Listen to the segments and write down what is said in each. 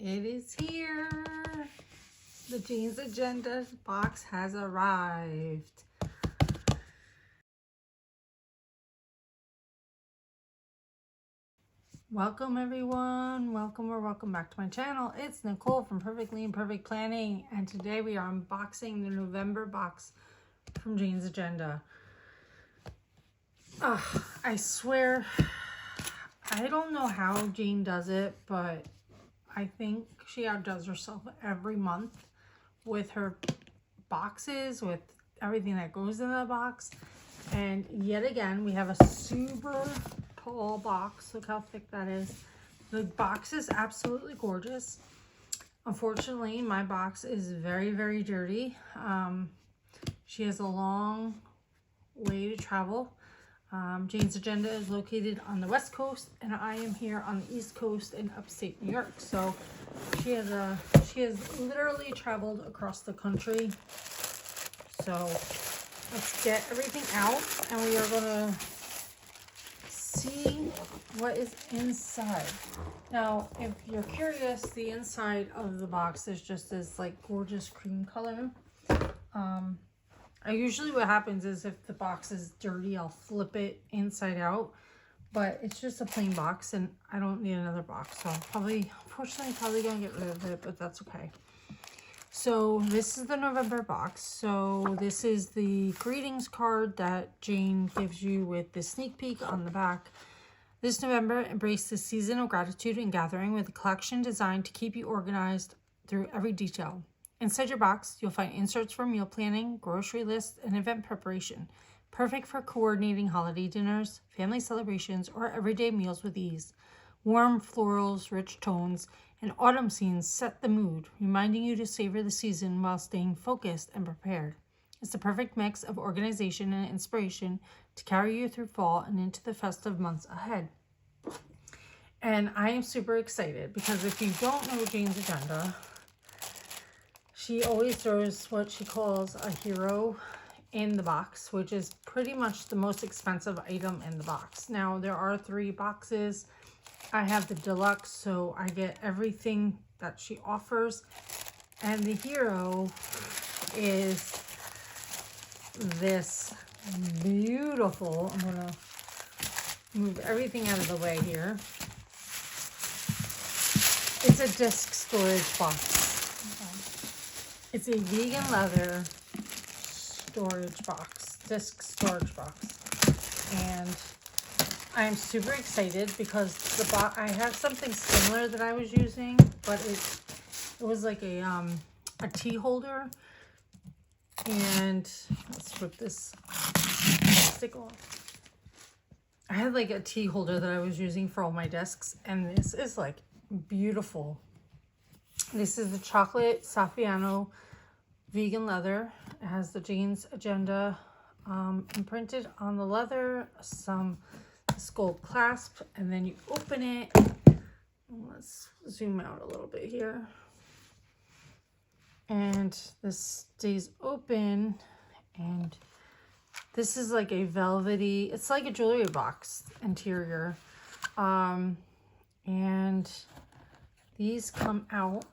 It is here. The Jeans Agenda box has arrived. Welcome everyone. Welcome back to my channel. It's Nicole from Perfectly Imperfect Planning, and today we are unboxing the November box from Jeans Agenda. I swear, I don't know how Jean does it, but I think she outdoes herself every month with her boxes, with everything that goes in the box. And yet again, we have a super tall box. Look how thick that is. The box is absolutely gorgeous. Unfortunately, my box is very, very dirty. She has a long way to travel. Jane's Agenda is located on the West Coast, and I am here on the East Coast in upstate New York. So she has literally traveled across the country. So let's get everything out, and we are gonna see what is inside. Now, if you're curious, the inside of the box is just this like gorgeous cream color. Usually what happens is if the box is dirty, I'll flip it inside out, but it's just a plain box and I don't need another box. So unfortunately gonna get rid of it, but that's okay. So this is the November box. So this is the greetings card that Jane gives you with the sneak peek on the back. This November, embrace the season of gratitude and gathering with a collection designed to keep you organized through every detail. Inside your box, you'll find inserts for meal planning, grocery lists, and event preparation. Perfect for coordinating holiday dinners, family celebrations, or everyday meals with ease. Warm florals, rich tones, and autumn scenes set the mood, reminding you to savor the season while staying focused and prepared. It's the perfect mix of organization and inspiration to carry you through fall and into the festive months ahead. And I am super excited because if you don't know Jane's Agenda, she always throws what she calls a hero in the box, which is pretty much the most expensive item in the box. Now, there are 3 boxes. I have the deluxe, so I get everything that she offers. And the hero is this beautiful, I'm gonna move everything out of the way here. It's a disc storage box. It's a vegan leather storage box, disc storage box. And I'm super excited because I have something similar that I was using, but it was like a tea holder. And let's rip this stick off. I had like a tea holder that I was using for all my desks, and this is like beautiful. This is the chocolate Saffiano vegan leather. It has the Jane's Agenda imprinted on the leather, this gold clasp, and then you open it. Let's zoom out a little bit here. And this stays open, and this is like a velvety, it's like a jewelry box interior. And these come out.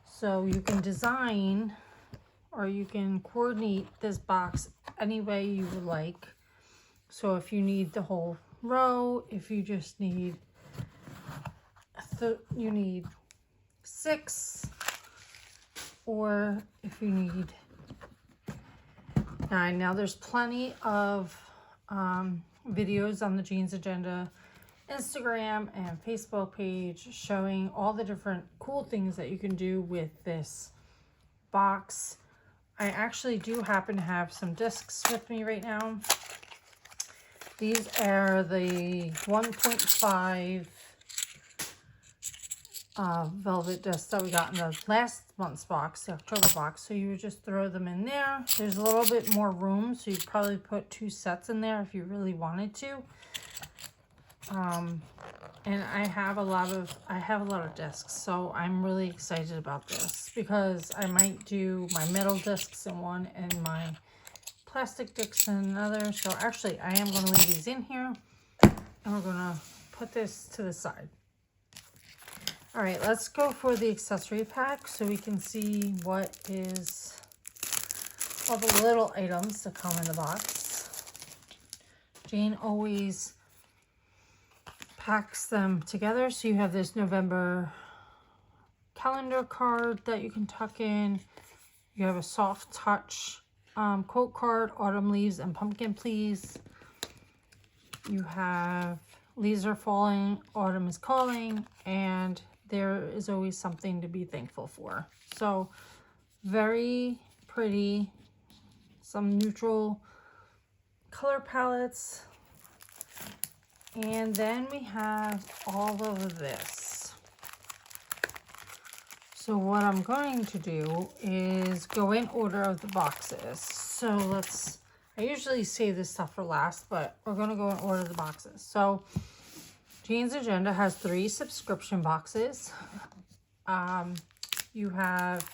So you can design or you can coordinate this box any way you would like. So if you need the whole row, if you just need, you need 6, or if you need 9. Now there's plenty of videos on the Jeans Agenda Instagram and Facebook page showing all the different cool things that you can do with this box. I actually do happen to have some discs with me right now. These are the 1.5 velvet discs that we got in the last month's box, the October box. So you would just throw them in there. There's a little bit more room, so you'd probably put 2 sets in there if you really wanted to. And I have a lot of discs, so I'm really excited about this because I might do my metal discs in one and my plastic discs in another. So actually I am going to leave these in here, and we're going to put this to the side. All right, let's go for the accessory pack so we can see what is all the little items that come in the box. Jane always packs them together. So you have this November calendar card that you can tuck in. You have a soft touch quote card, autumn leaves and pumpkin please. You have leaves are falling, autumn is calling, and there is always something to be thankful for. So very pretty. Some neutral color palettes. And then we have all of this. So what I'm going to do is go in order of the boxes. So I usually save this stuff for last, but we're going to go in order of the boxes. So Jane's Agenda has 3 subscription boxes. You have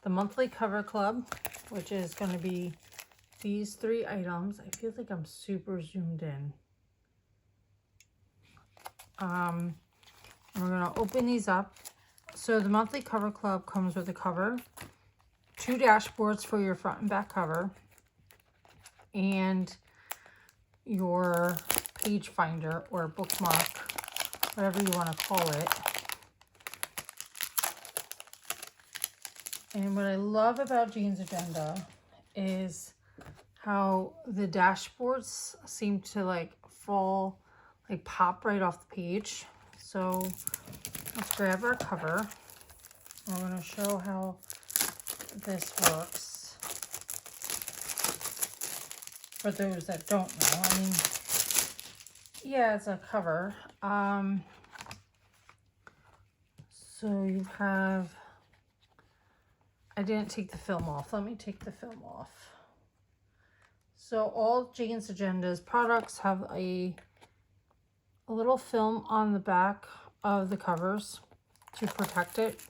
the monthly cover club, which is going to be these 3 items. I feel like I'm super zoomed in. And we're going to open these up. So the monthly cover club comes with a cover, 2 dashboards for your front and back cover, and your page finder or bookmark, whatever you want to call it. And what I love about Jane's Agenda is how the dashboards seem to like pop right off the page. So let's grab our cover. I'm going to show how this works for those that don't know. I mean, yeah, it's a cover. So you have, I didn't take the film off. Let me take the film off. So all Jane's Agenda's products have a little film on the back of the covers to protect it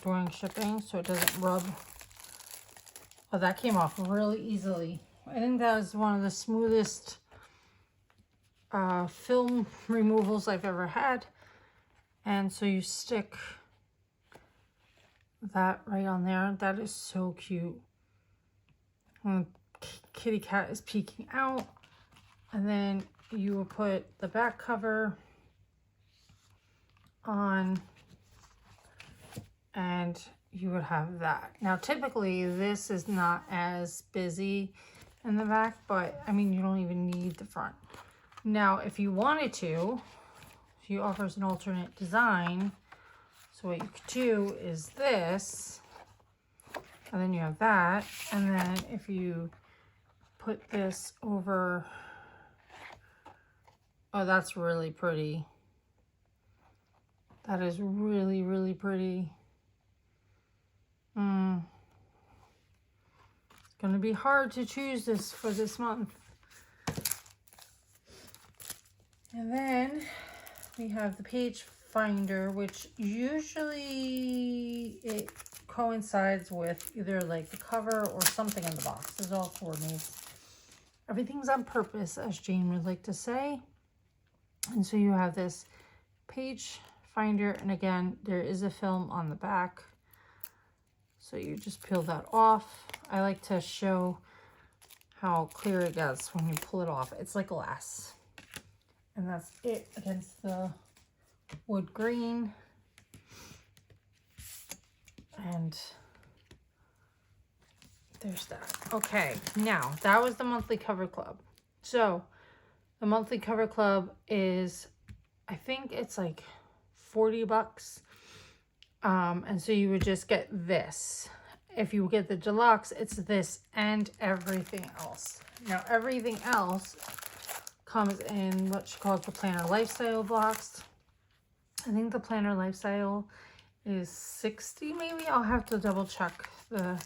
during shipping so it doesn't rub. Oh, that came off really easily. I think that was one of the smoothest film removals I've ever had. And so you stick that right on there. That is so cute. And the kitty cat is peeking out. And then you will put the back cover on and you would have that. Now typically this is not as busy in the back, but I mean you don't even need the front. Now if you wanted to, she offers an alternate design. So what you could do is this, and then you have that, and then if you put this over, oh, that's really pretty. That is really, really pretty. It's going to be hard to choose this for this month. And then we have the page finder, which usually it coincides with either like the cover or something in the box. This all coordinates. Everything's on purpose, as Jane would like to say. And so you have this page finder, and again, there is a film on the back. So you just peel that off. I like to show how clear it gets when you pull it off. It's like glass. And that's it against the wood green. And there's that. Okay, now that was the monthly cover club. So the monthly cover club is, I think it's like 40 bucks. And so you would just get this. If you get the deluxe, it's this and everything else. Now everything else comes in what she calls the planner lifestyle box. I think the planner lifestyle is 60 maybe. I'll have to double check the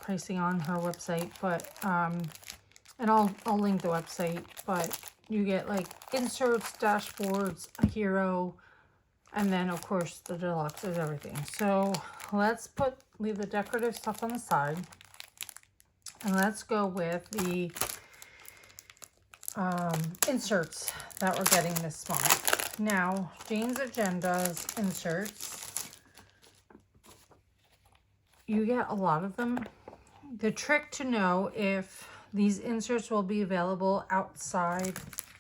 pricing on her website, but and I'll link the website. But you get like inserts, dashboards, a hero, and then of course the deluxe is everything. So let's leave the decorative stuff on the side, and let's go with the inserts that we're getting this month. Now, Jane's Agenda's inserts, you get a lot of them. The trick to know if these inserts will be available outside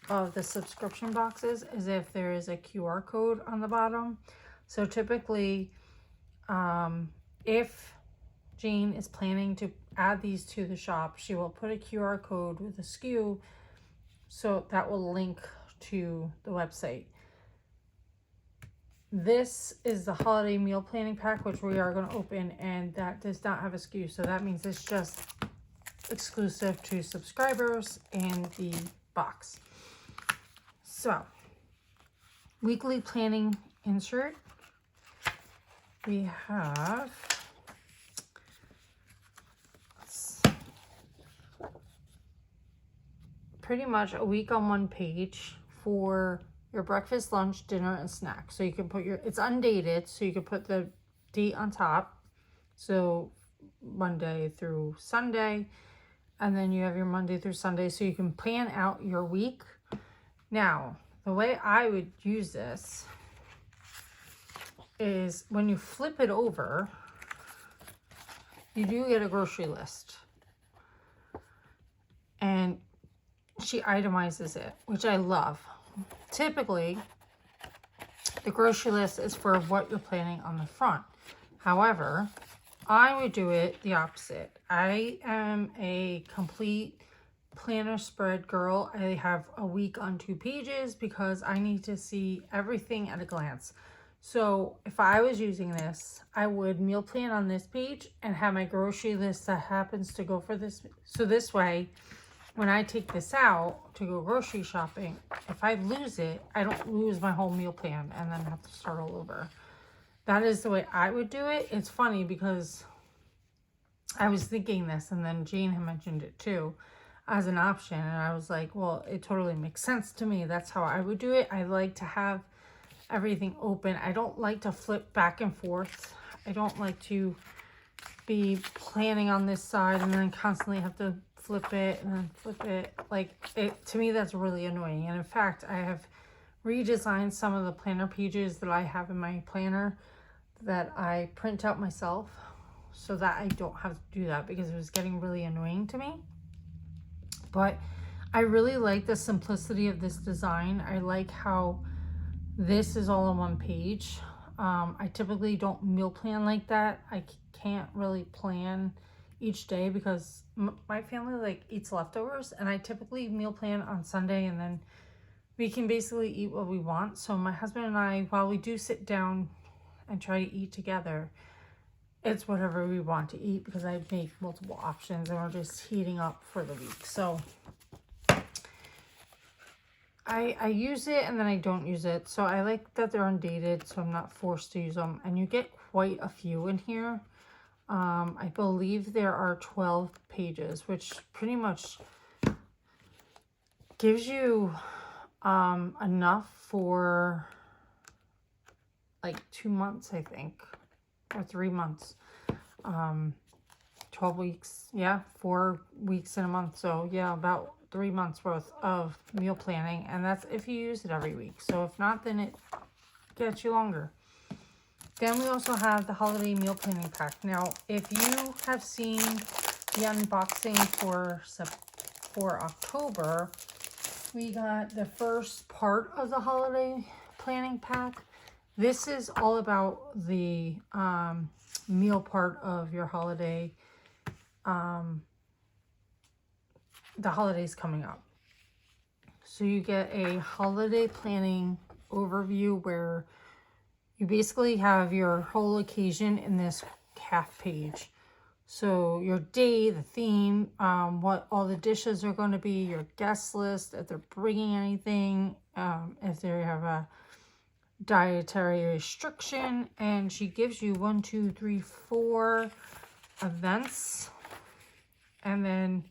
of the subscription boxes is if there is a QR code on the bottom. So typically, if Jane is planning to add these to the shop, she will put a QR code with a SKU, so that will link to the website. This is the holiday meal planning pack, which we are going to open, and that does not have a SKU, so that means it's just exclusive to subscribers and the box. So, weekly planning insert. We have pretty much a week on one page for your breakfast, lunch, dinner, and snack. So you can put it's undated, so you can put the date on top. So Monday through Sunday, and then you have your Monday through Sunday, so you can plan out your week. Now, the way I would use this is when you flip it over, you do get a grocery list. And she itemizes it, which I love. Typically, the grocery list is for what you're planning on the front. However, I would do it the opposite. I am a complete planner spread girl. I have a week on 2 pages because I need to see everything at a glance. So if I was using this, I would meal plan on this page and have my grocery list that happens to go for this. So this way, when I take this out to go grocery shopping, if I lose it, I don't lose my whole meal plan and then have to start all over. That is the way I would do it. It's funny because I was thinking this, and then Jane had mentioned it too as an option, and I was like, well, it totally makes sense to me. That's how I would do it. I like to have everything open. I don't like to flip back and forth. I don't like to be planning on this side and then constantly have to flip it and then flip it. Like, it to me, that's really annoying. And in fact, I have redesigned some of the planner pages that I have in my planner that I print out myself so that I don't have to do that, because it was getting really annoying to me. But I really like the simplicity of this design. I like how this is all on one page. I typically don't meal plan like that. I can't really plan each day because my family like eats leftovers, and I typically meal plan on Sunday, and then we can basically eat what we want. So my husband and I, while we do sit down and try to eat together, it's whatever we want to eat because I make multiple options and we're just heating up for the week. So I use it and then I don't use it. So I like that they're undated, so I'm not forced to use them. And you get quite a few in here. I believe there are 12 pages, which pretty much gives you enough for like 2 months, I think, or 3 months. 12 weeks, yeah, 4 weeks in a month. So yeah, about 3 months worth of meal planning, and that's if you use it every week. So if not, then it gets you longer. Then we also have the holiday meal planning pack. Now, if you have seen the unboxing for October, we got the first part of the holiday planning pack. This is all about the meal part of your holiday, the holidays coming up. So you get a holiday planning overview where you basically have your whole occasion in this half page. So your day, the theme, what all the dishes are going to be, your guest list, if they're bringing anything, if they have a dietary restriction, and she gives you 1, 2, 3, 4 events, and then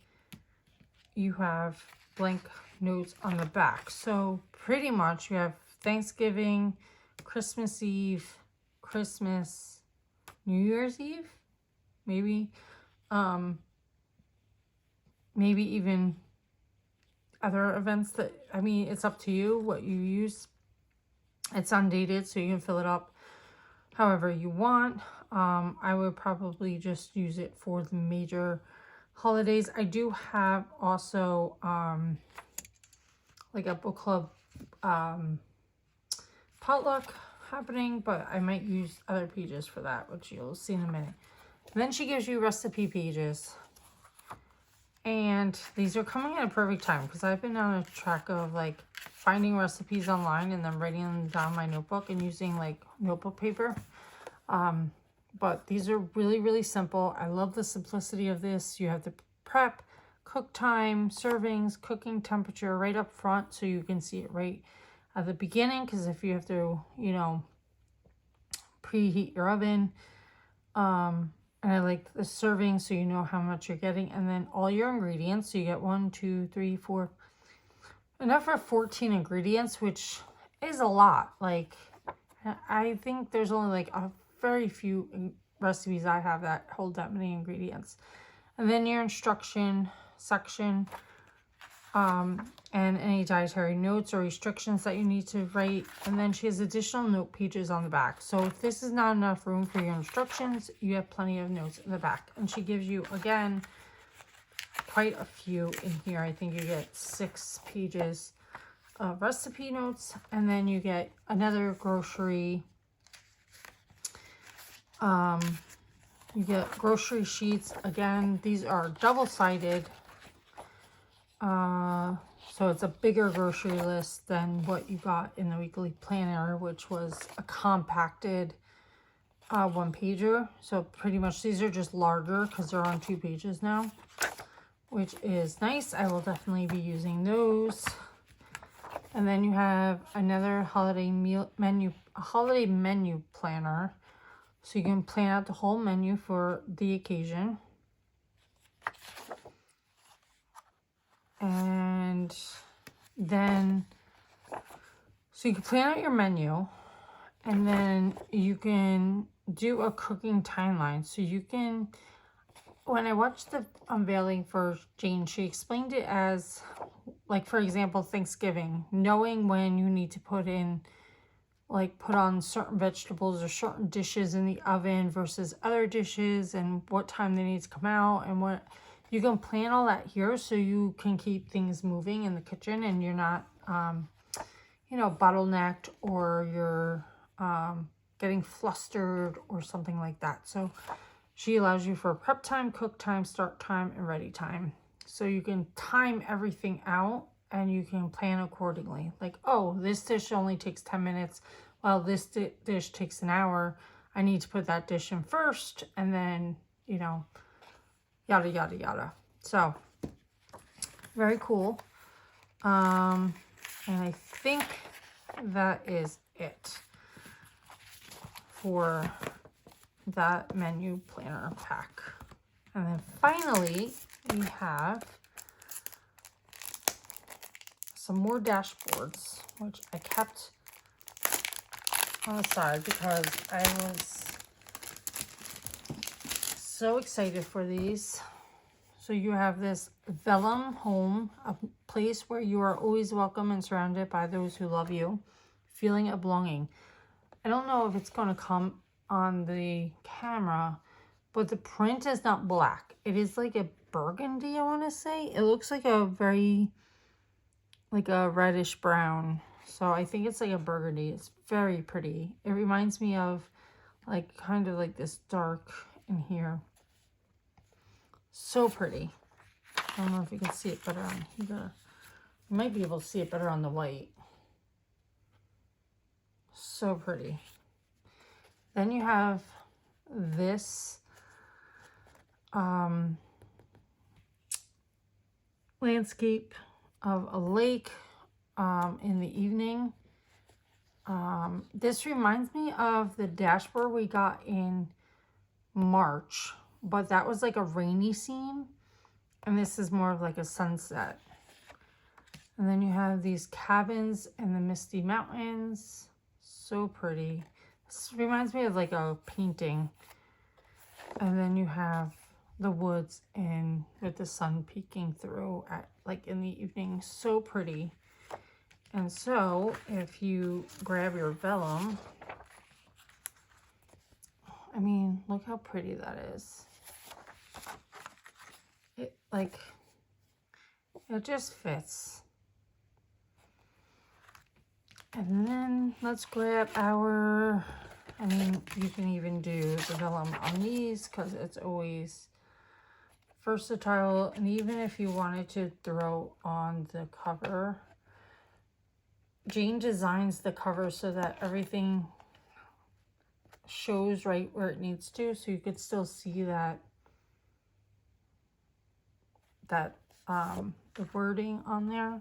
you have blank notes on the back. So pretty much you have Thanksgiving, Christmas Eve, Christmas, New Year's Eve, maybe even other events that, I mean, it's up to you what you use. It's undated, so you can fill it up however you want. I would probably just use it for the major holidays. I do have also like a book club potluck happening, but I might use other pages for that, which you'll see in a minute. And then she gives you recipe pages. And these are coming at a perfect time because I've been on a track of like finding recipes online and then writing them down in my notebook and using like notebook paper. But these are really, really simple. I love the simplicity of this. You have the prep, cook time, servings, cooking temperature right up front so you can see it right at the beginning, because if you have to, you know, preheat your oven. And I like the serving so you know how much you're getting, and then all your ingredients. So you get 1, 2, 3, 4, enough for 14 ingredients, which is a lot. Like, I think there's only like a very few recipes I have that hold that many ingredients. And then your instruction section, and any dietary notes or restrictions that you need to write. And then she has additional note pages on the back. So if this is not enough room for your instructions, you have plenty of notes in the back. And she gives you, again, quite a few in here. I think you get 6 pages of recipe notes. And then you get another grocery, you get grocery sheets. Again, these are double-sided. So it's a bigger grocery list than what you got in the weekly planner, which was a compacted 1-pager. So pretty much these are just larger because they're on 2 pages now, which is nice. I will definitely be using those. And then you have another holiday menu planner. So you can plan out the whole menu for the occasion. And then, so you can plan out your menu, and then you can do a cooking timeline. So you can, when I watched the unveiling for Jane, she explained it as, like, for example, Thanksgiving, knowing when you need to put on certain vegetables or certain dishes in the oven versus other dishes, and what time they need to come out, and what you can plan all that here so you can keep things moving in the kitchen and you're not, you know, bottlenecked, or you're getting flustered or something like that. So she allows you for prep time, cook time, start time, and ready time. So you can time everything out and you can plan accordingly. Like, oh, this dish only takes 10 minutes. Well, this dish takes an hour. I need to put that dish in first, and then, you know, yada, yada, yada. So, very cool. And I think that is it for that menu planner pack. And then finally, we have some more dashboards, which I kept on the side because I was so excited for these. So you have this vellum home, a place where you are always welcome and surrounded by those who love you, feeling of belonging. I don't know if it's going to come on the camera, but the print is not black. It is like a burgundy, I want to say. It looks like a very, like a reddish brown. So I think it's like a burgundy. It's very pretty. It reminds me of like kind of like this dark in here. So pretty. I don't know if you can see it better on here. You might be able to see it better on the white. So pretty. Then you have this landscape of a lake in the evening. This reminds me of the dashboard we got in March, but that was like a rainy scene, and this is more of like a sunset. And then you have these cabins in the misty mountains. So pretty. This reminds me of like a painting. And then you have the woods and with the sun peeking through at like in the evening. So pretty. And so if you grab your vellum, I mean, look how pretty that is. It it just fits. And then let's grab our, I mean, you can even do the vellum on these because it's always versatile. And even if you wanted to throw on the cover, Jane designs the cover so that everything shows right where it needs to, so you could still see that the wording on there.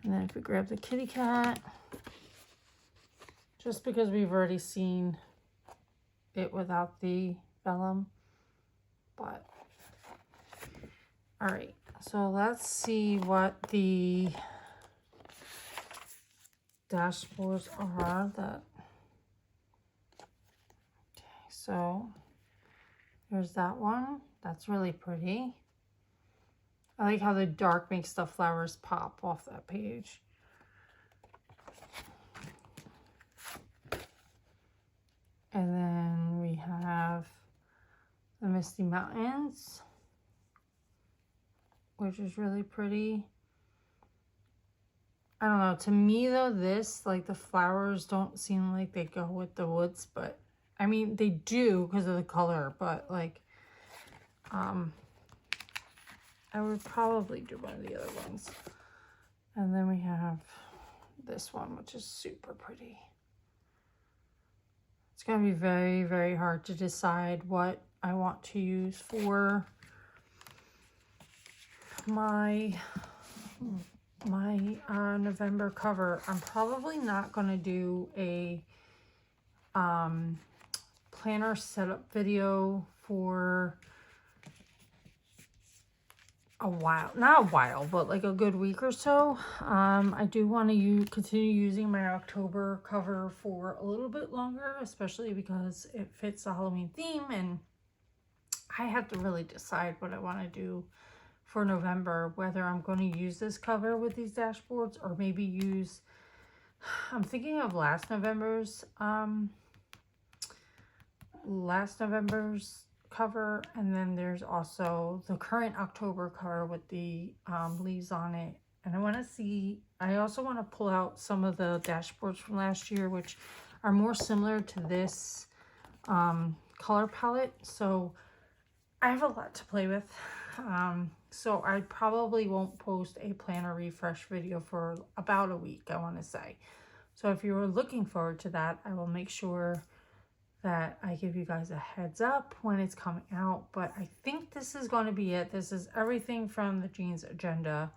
And then if we grab the kitty cat, just because we've already seen it without the vellum, but all right, so let's see what the dashboards are. That okay, so there's that one. That's really pretty. I like how the dark makes the flowers pop off that page. And then we have the Misty Mountains, which is really pretty. I don't know, to me though, this, like, the flowers don't seem like they go with the woods, but I mean, they do because of the color, but like, I would probably do one of the other ones. And then we have this one, which is super pretty. It's going to be very, very hard to decide what I want to use for my November cover. I'm probably not going to do a planner setup video for a while, not a while, but like a good week or so. I do want to continue using my October cover for a little bit longer, especially because it fits the Halloween theme, and I have to really decide what I want to do for November, whether I'm going to use this cover with these dashboards or maybe use, I'm thinking of last November's cover, and then there's also the current October cover with the leaves on it. And I want to see, I also want to pull out some of the dashboards from last year, which are more similar to this color palette. So I have a lot to play with. So I probably won't post a planner refresh video for about a week, I want to say. So if you were looking forward to that, I will make sure that I give you guys a heads up when it's coming out. But I think this is going to be it. This is everything from the Jane's Agenda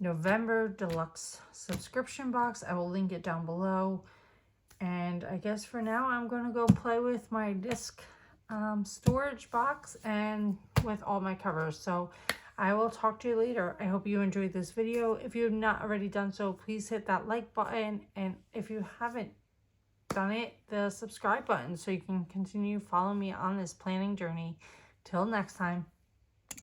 November Deluxe Subscription Box. I will link it down below. And I guess for now, I'm going to go play with my disc storage box and with all my covers. So I will talk to you later. I hope you enjoyed this video. If you have not already done so, please hit that like button. And if you haven't done it, the subscribe button, so you can continue following me on this planning journey. Till next time.